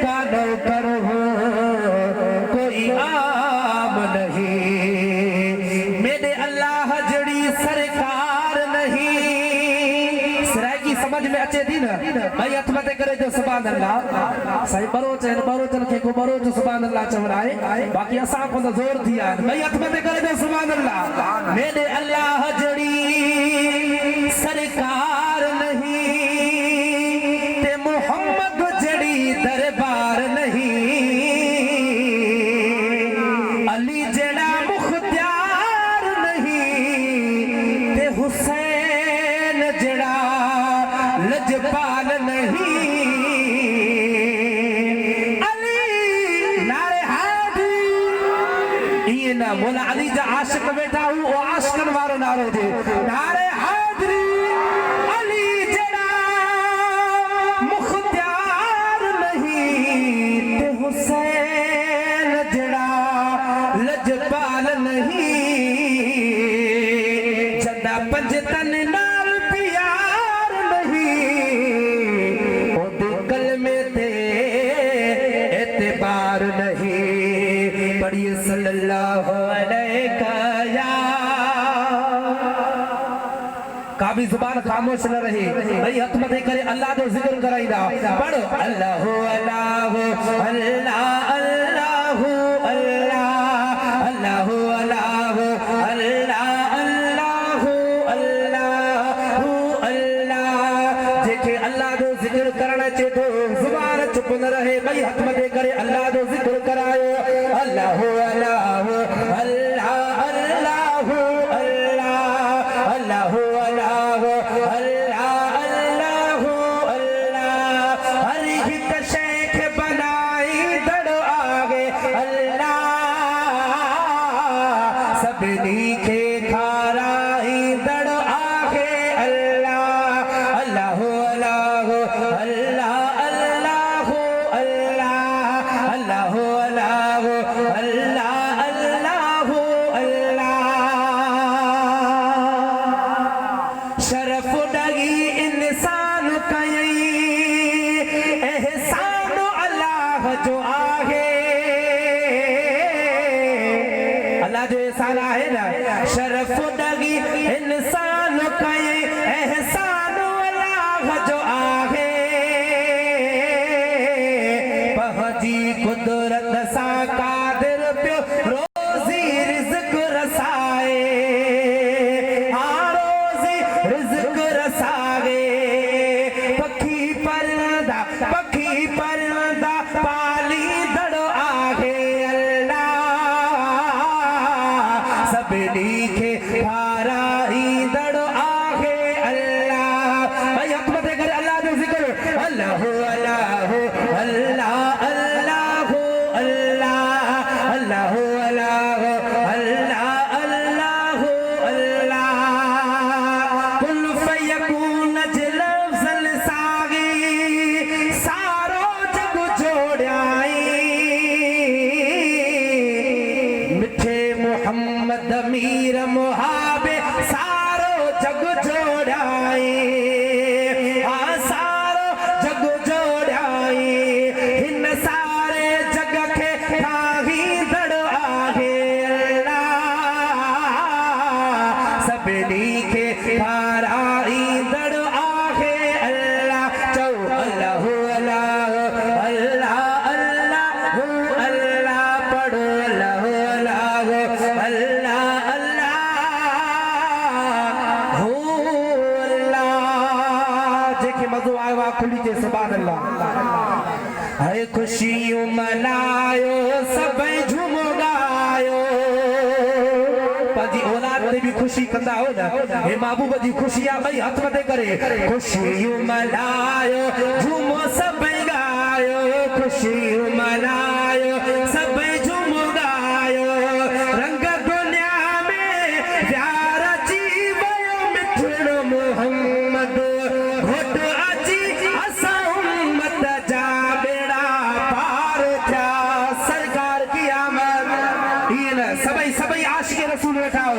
का नौकर हूँ, कोई आम नहीं। मेरे अल्लाह जड़ी सरकार नहीं। सराय समझ में अचे थी ना भाई, हथ मथे करे जो सुभान अल्लाह साईं बरोचन खे को बरोच सुभान अल्लाह चवराए, बाकी असां को तो जोर थी यार भाई, हथ मथे करे जो सुभान अल्लाह। मेरे अल्लाह जड़ी सरकार नहीं, ते मोहम्मद जड़ी दरबार नहीं। अली जड़ा मुख्तियार नहीं, ते हुसैन जड़ा लजपाल नहीं। अली नारे हादी ये ना मोला अली जा आशिक बैठा हूँ, वो आशिकन वारो नारो थे नारे हादरी। अली जड़ा मुख्तियार नहीं, ते हुसैन जड़ा लजपाल नहीं। जदा पंज तन नाल प्यार नहीं, ओदे कलमे ते एतबार नहीं। पढ़िए सल्लल्लाहु अलैका या काबी जुबान खामोश न रहे भाई, हथ मथे करे अल्लाह तो जिक्र कराईदा। पढ़ अल्लाह अल्लाह अल्लाह अल्लाह अल्लाह अल्लाह अल्लाह अल्लाह अल्लाह। जेके अल्लाह तो जिक्र करण चे तो जुबान चुप न रहे भाई, हथ मथे करे अल्लाह तो जिक्र करायो। अल्लाह अल्लाह अल्लाह अल्लाह अल्लाह अल्लाह अल्लाह अल्लाह अल्लाह। हर हिक शेख बनाई दड़ आगे अल्लाह, सबनी के खाराई दड़ आगे अल्लाह। अल्लाह अल्लाह अल्लाह अल्लाह अल्लाह अल्लाह अल्लाह अल्लाह अल्लाह अल्लाह। शरफ डगी इंसान कई एहसान अल्लाह जो आहे, अल्लाह जो एहसान आहे ना। शरफ डगी इंसान कई एहसान अल्लाह जो आहे, पहुंची कुदरत सा कादिर पियो रोजी रिज़्क रसाए। हाँ रोजी रिज़्क रसाए। पखी परदा पाली दड़ो आगे अल्लाह, सबनी के खाराई दड़ो आगे अल्लाह। भाई हथ मथे करे अल्लाह जो जिक्र। अल्लाह अल्लाह अल्लाह अल्लाह अल्लाह अल्लाह अल्लाह अल्लाह अल्लाह अल्लाह। कुल फयकून जलफज़ल सागी, सारो जग जोड़ाई। मिठे मोहम्मद मीर मुहाबे सारो जग जोड़ाई। सारो जग जोड़ाई, हिन सारे जग के ठाही दड़ आगे अल्लाह, सबनी के खाराई दड़ आगे अल्लाह। चौ अल्लाह अल्लाह अल्लाह अल्लाह अल्लाह। पढ़ो अल्लाह अल्लाह अल्लाह अल्लाह हो अल्लाह। जेके मज़ो आयो आहे खुली जे सुभान अल्लाह। है खुशियूं मनायो सभई झूमो गायो, पंहिंजी औलाद ते बि ख़ुशी कंदा हो न। हे महबूब जी ख़ुशी आहे भई, हथ मथे करे खुशियूं मनायो झूमो सभई गायो। खुशियूं मनायो सभई झूमो गायो। रंग दुनिया में प्यार अची वियो, मिठड़ो मोहम्मद घोट अची असां उम्मत जा बेड़ा पार थिया। सरकार की आमद। सभई आशिक़ रसूल वेठा हो,